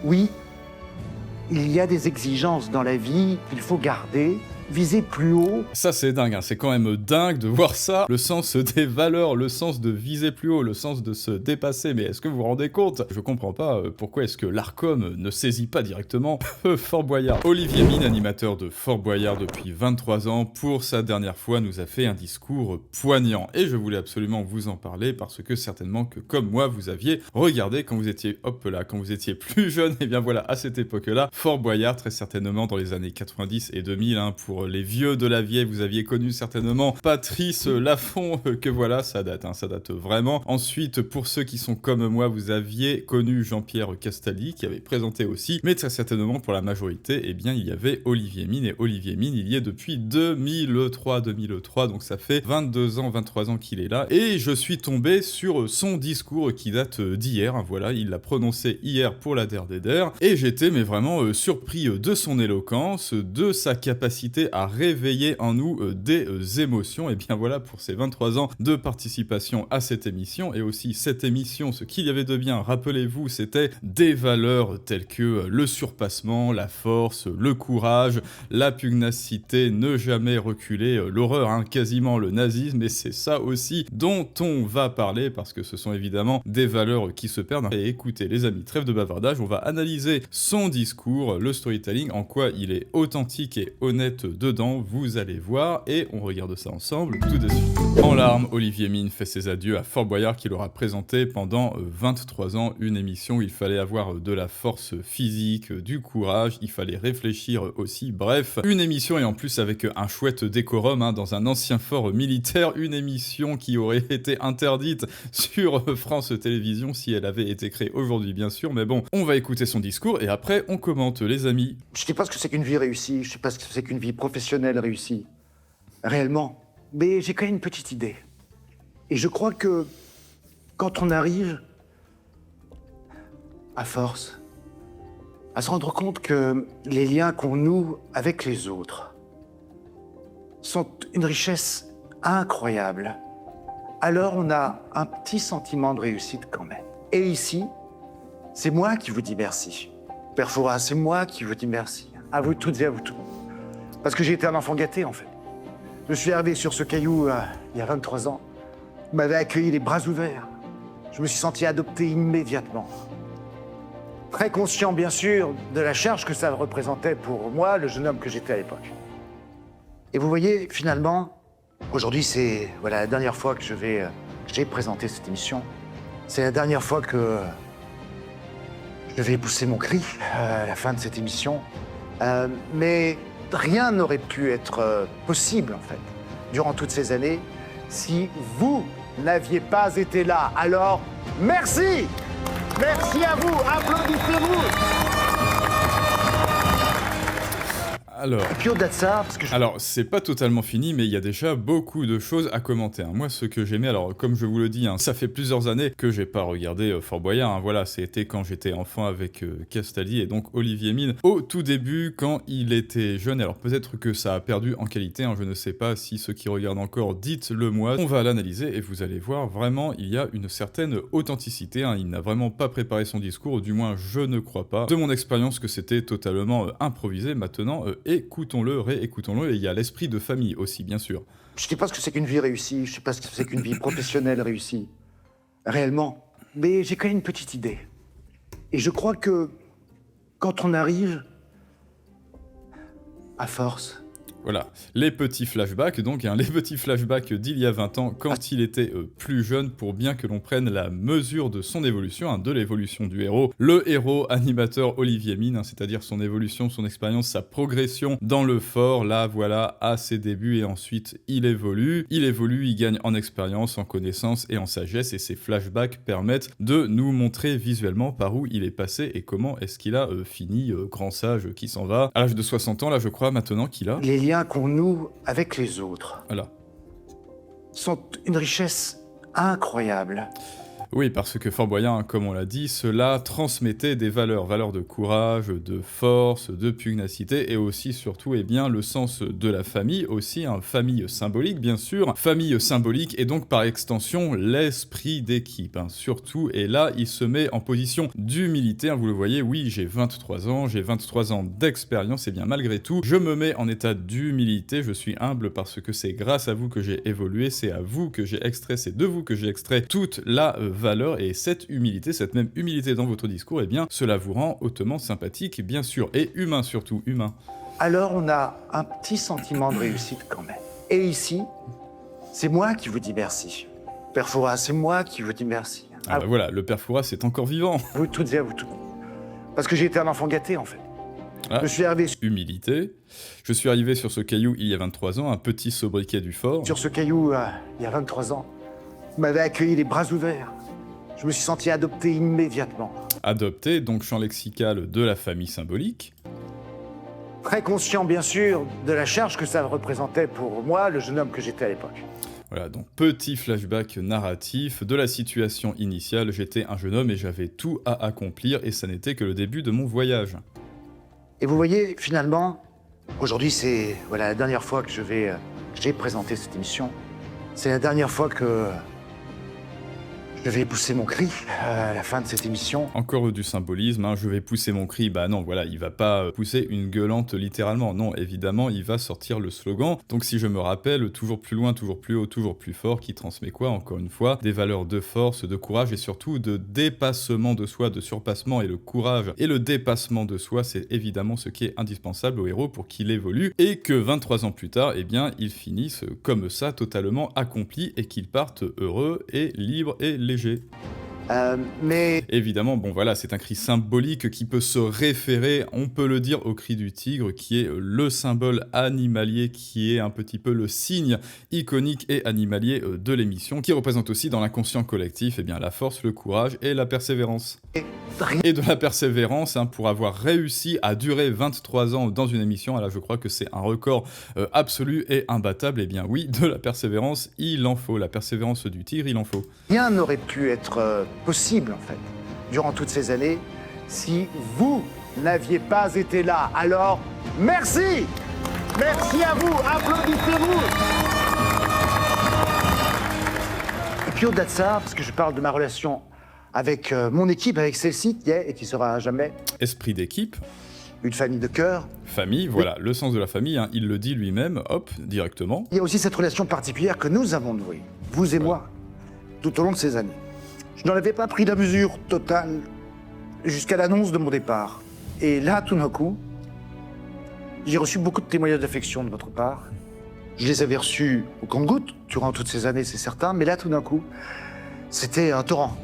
Oui, il y a des exigences dans la vie qu'il faut garder, viser plus haut. Ça c'est dingue, hein. C'est quand même dingue de voir ça, le sens des valeurs, le sens de viser plus haut, le sens de se dépasser, mais est-ce que vous vous rendez compte? Je comprends pas pourquoi est-ce que l'Arcom ne saisit pas directement Fort Boyard. Olivier Mine, animateur de Fort Boyard depuis 23 ans, pour sa dernière fois nous a fait un discours poignant, et je voulais absolument vous en parler parce que certainement que comme moi vous aviez regardé quand vous étiez, hop là, quand vous étiez plus jeune, et bien voilà, à cette époque-là, Fort Boyard, très certainement dans les années 90 et 2000, hein, pour les vieux de la vieille, vous aviez connu certainement Patrice Laffont, que voilà, ça date, hein, ça date vraiment. Ensuite, pour ceux qui sont comme moi, vous aviez connu Jean-Pierre Castaldi, qui avait présenté aussi, mais très certainement pour la majorité, eh bien, il y avait Olivier Mine, et Olivier Mine, il y est depuis 2003, donc ça fait 22 ans, 23 ans qu'il est là, et je suis tombé sur son discours qui date d'hier, hein, voilà, il l'a prononcé hier pour la DER, et j'étais mais vraiment surpris de son éloquence, de sa capacité à réveiller en nous des émotions. Et bien voilà, pour ces 23 ans de participation à cette émission, et aussi cette émission, ce qu'il y avait de bien, rappelez-vous, c'était des valeurs telles que le surpassement, la force, le courage, la pugnacité, ne jamais reculer, l'horreur, hein, quasiment le nazisme, et c'est ça aussi dont on va parler, parce que ce sont évidemment des valeurs qui se perdent. Et écoutez les amis, trêve de bavardage, on va analyser son discours, le storytelling, en quoi il est authentique et honnête dedans, vous allez voir, et on regarde ça ensemble tout de suite. En larmes, Olivier Mine fait ses adieux à Fort Boyard qui l'aura présenté pendant 23 ans, une émission où il fallait avoir de la force physique, du courage, il fallait réfléchir aussi, bref, une émission et en plus avec un chouette décorum, hein, dans un ancien fort militaire, une émission qui aurait été interdite sur France Télévisions si elle avait été créée aujourd'hui bien sûr, mais bon, on va écouter son discours et après on commente les amis. Je sais pas ce que c'est qu'une vie réussie, je sais pas ce que c'est qu'une vie professionnelle réussie. Réellement. Mais j'ai quand même une petite idée. Et je crois que quand on arrive, à force, à se rendre compte que les liens qu'on noue avec les autres sont une richesse incroyable, alors on a un petit sentiment de réussite quand même. Et ici, c'est moi qui vous dis merci. Père Fouras, c'est moi qui vous dis merci. À vous toutes et à vous tous. Parce que j'ai été un enfant gâté, en fait. Je suis arrivé sur ce caillou il y a 23 ans. Vous m'avez accueilli les bras ouverts. Je me suis senti adopté immédiatement. Très conscient, bien sûr, de la charge que ça représentait pour moi, le jeune homme que j'étais à l'époque. Et vous voyez, finalement, aujourd'hui, c'est la dernière fois que j'ai présenté cette émission. C'est la dernière fois que je vais pousser mon cri à la fin de cette émission. Mais rien n'aurait pu être possible, en fait, durant toutes ces années, si vous n'aviez pas été là. Alors, merci! Merci à vous! Applaudissez-vous! Alors, et puis au-delà de ça, parce que alors, c'est pas totalement fini, mais il y a déjà beaucoup de choses à commenter, hein. Moi, ce que j'aimais, alors comme je vous le dis, hein, ça fait plusieurs années que j'ai pas regardé Fort Boyard, hein, voilà, c'était quand j'étais enfant avec Castaldi et donc Olivier Mine, au tout début, quand il était jeune, alors peut-être que ça a perdu en qualité, hein, je ne sais pas si ceux qui regardent encore, dites-le moi, on va l'analyser et vous allez voir, vraiment, il y a une certaine authenticité, hein, il n'a vraiment pas préparé son discours, du moins je ne crois pas, de mon expérience que c'était totalement improvisé, maintenant, écoutons-le, réécoutons-le, et il y a l'esprit de famille aussi, bien sûr. je sais pas ce que c'est qu'une vie réussie, je sais pas ce que c'est qu'une vie professionnelle réussie. Réellement. Mais j'ai quand même une petite idée. Et je crois que quand on arrive, à force, Voilà, les petits flashbacks, donc, hein, les petits flashbacks d'il y a 20 ans, quand il était plus jeune, pour bien que l'on prenne la mesure de son évolution, hein, de l'évolution du héros. Le héros animateur Olivier Mine, hein, c'est-à-dire son évolution, son expérience, sa progression dans le fort, là, voilà, à ses débuts, et ensuite, il évolue, il gagne en expérience, en connaissance et en sagesse, et ces flashbacks permettent de nous montrer visuellement par où il est passé et comment est-ce qu'il a fini, grand sage qui s'en va, à l'âge de 60 ans, là, je crois, maintenant qu'il a... les liens qu'on noue avec les autres Voilà. sont une richesse incroyable. Oui, parce que Fort Boyard, comme on l'a dit, cela transmettait des valeurs, valeurs de courage, de force, de pugnacité, et aussi, surtout, eh bien, le sens de la famille, aussi, hein, famille symbolique, bien sûr, famille symbolique, et donc, par extension, l'esprit d'équipe, hein, surtout, et là, il se met en position d'humilité, hein, vous le voyez, oui, j'ai 23 ans d'expérience, et bien, malgré tout, je me mets en état d'humilité, je suis humble parce que c'est grâce à vous que j'ai évolué, c'est à vous que j'ai extrait, c'est de vous que j'ai extrait toute la valeur, et cette humilité, cette même humilité dans votre discours, eh bien, cela vous rend hautement sympathique, bien sûr, et humain surtout, humain. Alors on a un petit sentiment de réussite quand même. Et ici, c'est moi qui vous dis merci. Père Fouras, c'est moi qui vous dis merci. Ah bah voilà, le père Fouras est encore vivant. Vous toutes et à vous toutes. Parce que j'ai été un enfant gâté en fait. Ah, Je suis arrivé humilité. Je suis arrivé sur ce caillou il y a 23 ans, un petit sobriquet du fort. sur ce caillou il y a 23 ans. Vous m'avez accueilli les bras ouverts. Je me suis senti adopté immédiatement. Adopté, donc champ lexical de la famille symbolique. Très conscient, bien sûr, de la charge que ça représentait pour moi, le jeune homme que j'étais à l'époque. Voilà, donc petit flashback narratif de la situation initiale. J'étais un jeune homme et j'avais tout à accomplir, et ça n'était que le début de mon voyage. Et vous voyez, finalement, aujourd'hui, c'est voilà, la dernière fois que j'ai présenté cette émission. C'est la dernière fois que je vais pousser mon cri à la fin de cette émission. Encore du symbolisme, hein, je vais pousser mon cri, bah non, voilà, il va pas pousser une gueulante littéralement, non, évidemment, il va sortir le slogan. Donc si je me rappelle, toujours plus loin, toujours plus haut, toujours plus fort, qui transmet quoi, encore une fois, des valeurs de force, de courage et surtout de dépassement de soi, de surpassement, et le courage et le dépassement de soi, c'est évidemment ce qui est indispensable au héros pour qu'il évolue, et que 23 ans plus tard, eh bien, il finisse comme ça, totalement accompli, et qu'il parte heureux et libre et léger. Mais Évidemment, bon voilà, c'est un cri symbolique qui peut se référer, on peut le dire, au cri du tigre, qui est le symbole animalier, qui est un petit peu le signe iconique et animalier de l'émission, qui représente aussi dans l'inconscient collectif, eh bien, la force, le courage et la persévérance. Et de la persévérance, hein, pour avoir réussi à durer 23 ans dans une émission, là je crois que c'est un record absolu et imbattable, eh bien oui, de la persévérance, il en faut, la persévérance du tigre, il en faut. rien n'aurait pu être possible, en fait, durant toutes ces années, si vous n'aviez pas été là. Alors, merci! Merci à vous! Applaudissez-vous! Et puis au-delà de ça, parce que je parle de ma relation avec mon équipe, avec celle-ci, qui est et qui sera à jamais Esprit d'équipe, une famille de cœur. famille, voilà, le sens de la famille, hein, il le dit lui-même, hop, directement. Il y a aussi cette relation particulière que nous avons nouée, vous et moi, tout au long de ces années. Je n'en avais pas pris la mesure totale jusqu'à l'annonce de mon départ. Et là, tout d'un coup, j'ai reçu beaucoup de témoignages d'affection de votre part. Je les avais reçus au compte-gouttes durant toutes ces années, c'est certain, mais là, tout d'un coup, c'était un torrent.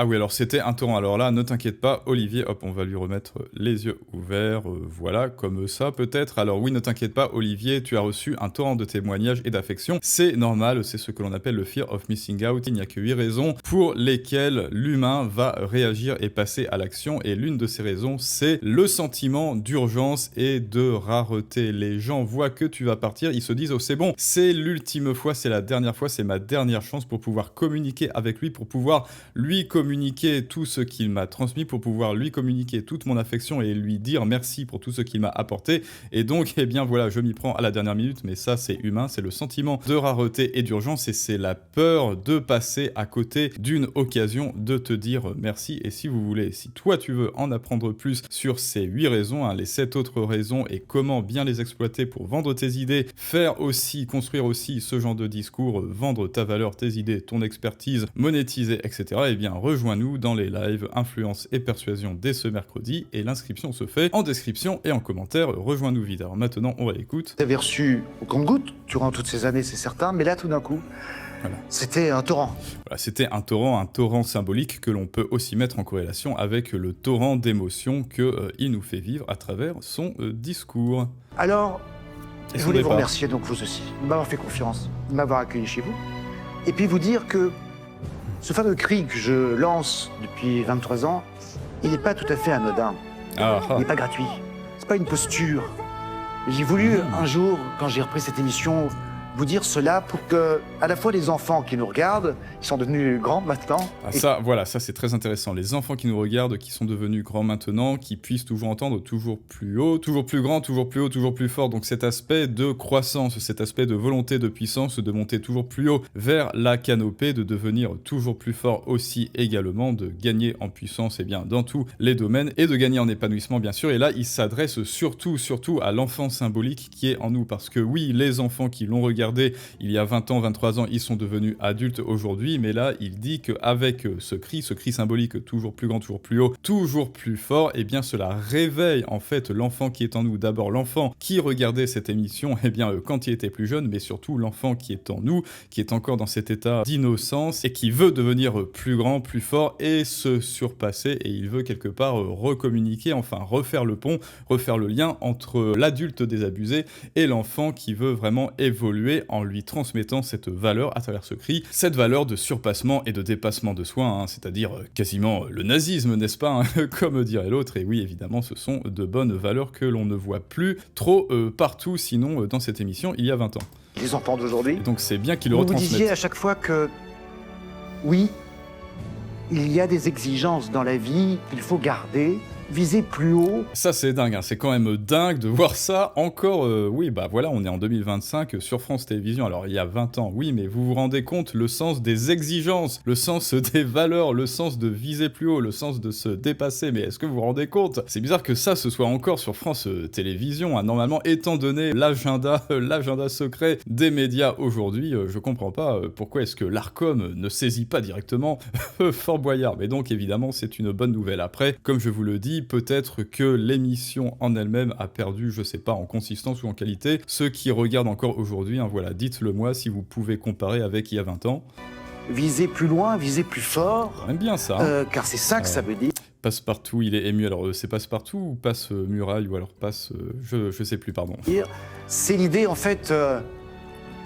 Ah oui, alors c'était un torrent. Alors là, ne t'inquiète pas, Olivier, hop, on va lui remettre les yeux ouverts, voilà, comme ça peut-être. Alors oui, ne t'inquiète pas, Olivier, tu as reçu un torrent de témoignages et d'affection. C'est normal, c'est ce que l'on appelle le fear of missing out. Il n'y a que 8 raisons pour lesquelles l'humain va réagir et passer à l'action. Et l'une de ces raisons, c'est le sentiment d'urgence et de rareté. Les gens voient que tu vas partir, ils se disent, oh c'est bon, c'est l'ultime fois, c'est la dernière fois, c'est ma dernière chance pour pouvoir communiquer avec lui, pour pouvoir lui communiquer tout ce qu'il m'a transmis, pour pouvoir lui communiquer toute mon affection et lui dire merci pour tout ce qu'il m'a apporté. Et donc, eh bien voilà, je m'y prends à la dernière minute, mais ça c'est humain, c'est le sentiment de rareté et d'urgence, et c'est la peur de passer à côté d'une occasion de te dire merci. Et si vous voulez, si toi tu veux en apprendre plus sur ces 8 raisons, hein, les 7 autres raisons et comment bien les exploiter pour vendre tes idées, faire aussi, construire aussi ce genre de discours, vendre ta valeur, tes idées, ton expertise, monétiser, etc., eh bien rejoins-nous dans les lives Influence et Persuasion dès ce mercredi, et l'inscription se fait en description et en commentaire. Rejoins-nous vite. Alors maintenant, on réécoute. Vous avez reçu au compte-gouttes durant toutes ces années, c'est certain, mais là, tout d'un coup, Voilà. c'était un torrent. Voilà, c'était un torrent symbolique que l'on peut aussi mettre en corrélation avec le torrent d'émotions que il nous fait vivre à travers son discours. Alors, Et je son voulais vous départ. remercier donc vous aussi, de m'avoir fait confiance, de m'avoir accueilli chez vous, et puis vous dire que ce fameux cri que je lance depuis 23 ans, il n'est pas tout à fait anodin, Ah, il n'est pas gratuit, c'est pas une posture. J'ai voulu un jour, quand j'ai repris cette émission, vous dire cela pour que, à la fois les enfants qui nous regardent, ils sont devenus grands maintenant. Ah, ça, voilà, ça c'est très intéressant. Les enfants qui nous regardent, qui sont devenus grands maintenant, qui puissent toujours entendre toujours plus haut, toujours plus grand, toujours plus haut, toujours plus fort. Donc cet aspect de croissance, cet aspect de volonté de puissance, de monter toujours plus haut vers la canopée, de devenir toujours plus fort aussi également, de gagner en puissance et bien dans tous les domaines et de gagner en épanouissement bien sûr. Et là, il s'adresse surtout à l'enfant symbolique qui est en nous. Parce que oui, les enfants qui l'ont regardé il y a 20 ans, 23 ans, ils sont devenus adultes aujourd'hui, mais là, il dit qu'avec ce cri symbolique toujours plus grand, toujours plus haut, toujours plus fort, eh bien cela réveille en fait l'enfant qui est en nous. D'abord l'enfant qui regardait cette émission, eh bien quand il était plus jeune, mais surtout l'enfant qui est en nous, qui est encore dans cet état d'innocence et qui veut devenir plus grand, plus fort et se surpasser, et il veut quelque part recommuniquer, enfin refaire le pont, refaire le lien entre l'adulte désabusé et l'enfant qui veut vraiment évoluer en lui transmettant cette valeur à travers ce cri, cette valeur de surpassement et de dépassement de soi, hein, c'est-à-dire quasiment le nazisme, n'est-ce pas, hein, comme dirait l'autre. Et oui, évidemment, ce sont de bonnes valeurs que l'on ne voit plus trop partout, sinon dans cette émission, il y a 20 ans. Les enfants d'aujourd'hui. Et donc c'est bien qu'ils le Vous retransmettent. disiez à chaque fois que, oui, il y a des exigences dans la vie qu'il faut garder, viser plus haut. Ça c'est dingue, hein. C'est quand même dingue de voir ça encore, oui bah voilà, on est en 2025 sur France Télévisions, alors il y a 20 ans, oui, mais vous vous rendez compte le sens des exigences, le sens des valeurs, le sens de viser plus haut, le sens de se dépasser, mais est-ce que vous vous rendez compte? C'est bizarre que ça ce soit encore sur France Télévisions, hein. Normalement, étant donné l'agenda secret des médias aujourd'hui, je comprends pas pourquoi est-ce que l'Arcom ne saisit pas directement Fort Boyard, mais donc évidemment c'est une bonne nouvelle. Après, comme je vous le dis, peut-être que l'émission en elle-même a perdu, je sais pas, en consistance ou en qualité. Ceux qui regardent encore aujourd'hui, hein, voilà, dites-le moi si vous pouvez comparer avec il y a 20 ans. Viser plus loin, viser plus fort. J'aime bien ça. Hein. Car c'est ça que ça veut dire. Passe-partout, il est ému. Alors, c'est passe-partout ou passe-muraille ou alors passe... je sais plus, pardon. C'est l'idée, en fait,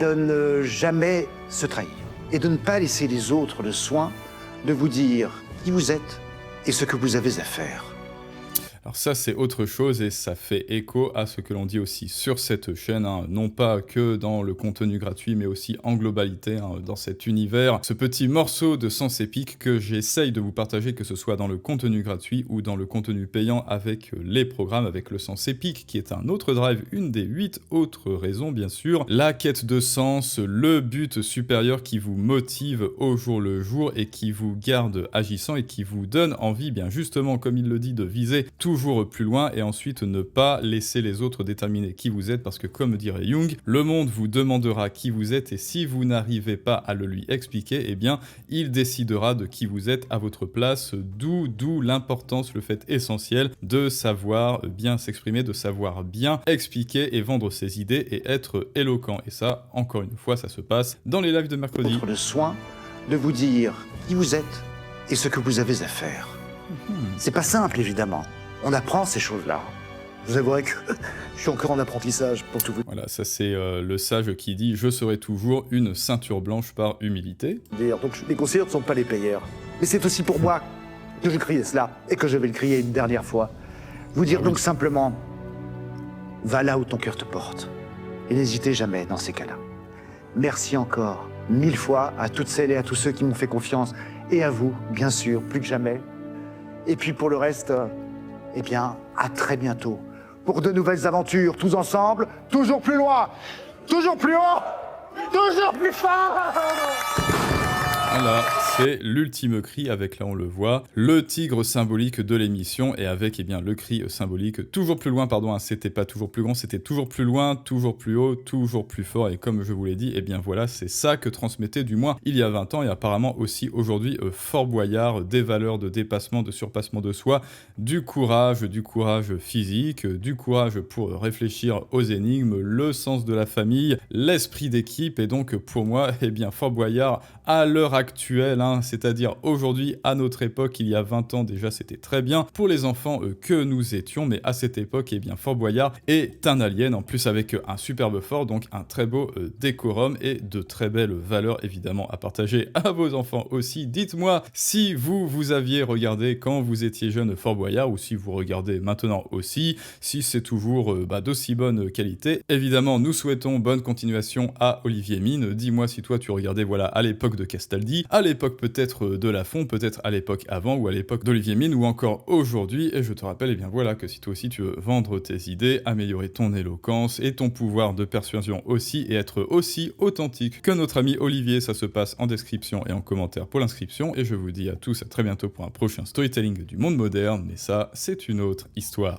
de ne jamais se trahir et de ne pas laisser les autres le soin de vous dire qui vous êtes et ce que vous avez à faire. Alors ça c'est autre chose et ça fait écho à ce que l'on dit aussi sur cette chaîne, hein, non pas que dans le contenu gratuit mais aussi en globalité, hein, dans cet univers, ce petit morceau de sens épique que j'essaye de vous partager, que ce soit dans le contenu gratuit ou dans le contenu payant avec les programmes, avec le sens épique qui est un autre drive, une des 8 autres raisons bien sûr, la quête de sens, le but supérieur qui vous motive au jour le jour et qui vous garde agissant et qui vous donne envie, bien justement comme il le dit, de viser toujours plus loin et ensuite ne pas laisser les autres déterminer qui vous êtes parce que comme dirait Jung, le monde vous demandera qui vous êtes et si vous n'arrivez pas à le lui expliquer, eh bien il décidera de qui vous êtes à votre place, d'où l'importance, le fait essentiel de savoir bien s'exprimer, de savoir bien expliquer et vendre ses idées et être éloquent. Et ça, encore une fois, ça se passe dans les lives de mercredi. Le soin de vous dire qui vous êtes et ce que vous avez à faire. C'est pas simple, évidemment. On apprend ces choses-là. Je vous avouerai que je suis encore en apprentissage pour tout vous dire. Voilà, ça c'est le sage qui dit « Je serai toujours une ceinture blanche par humilité ». Donc les conseillers ne sont pas les payeurs. Mais c'est aussi pour moi que je criais cela et que je vais le crier une dernière fois. Vous dire donc simplement, va là où ton cœur te porte. Et n'hésitez jamais dans ces cas-là. Merci encore 1000 fois à toutes celles et à tous ceux qui m'ont fait confiance. Et à vous, bien sûr, plus que jamais. Et puis pour le reste... eh bien, à très bientôt pour de nouvelles aventures, tous ensemble, toujours plus loin, toujours plus haut, toujours plus fort. Voilà, c'est l'ultime cri avec, là on le voit, le tigre symbolique de l'émission et avec eh bien le cri symbolique toujours plus loin, pardon, hein, c'était pas toujours plus grand, c'était toujours plus loin, toujours plus haut, toujours plus fort et comme je vous l'ai dit, eh bien voilà, c'est ça que transmettait du moins il y a 20 ans et apparemment aussi aujourd'hui Fort Boyard, des valeurs de dépassement, de surpassement de soi, du courage physique, du courage pour réfléchir aux énigmes, le sens de la famille, l'esprit d'équipe et donc pour moi, eh bien Fort Boyard à l'heure actuelle, hein, c'est-à-dire aujourd'hui, à notre époque, il y a 20 ans déjà, c'était très bien pour les enfants que nous étions, mais à cette époque, eh bien, Fort Boyard est un alien, en plus avec un superbe fort, donc un très beau décorum et de très belles valeurs, évidemment, à partager à vos enfants aussi. Dites-moi si vous aviez regardé quand vous étiez jeune Fort Boyard, ou si vous regardez maintenant aussi, si c'est toujours d'aussi bonne qualité. Évidemment, nous souhaitons bonne continuation à Olivier Mine. Dis-moi si toi tu regardais voilà à l'époque de Castaldi, à l'époque peut-être de Lafont, peut-être à l'époque avant ou à l'époque d'Olivier Mine ou encore aujourd'hui. Et je te rappelle eh bien voilà que si toi aussi tu veux vendre tes idées, améliorer ton éloquence et ton pouvoir de persuasion aussi et être aussi authentique que notre ami Olivier, ça se passe en description et en commentaire pour l'inscription. Et je vous dis à tous à très bientôt pour un prochain storytelling du monde moderne, mais ça c'est une autre histoire.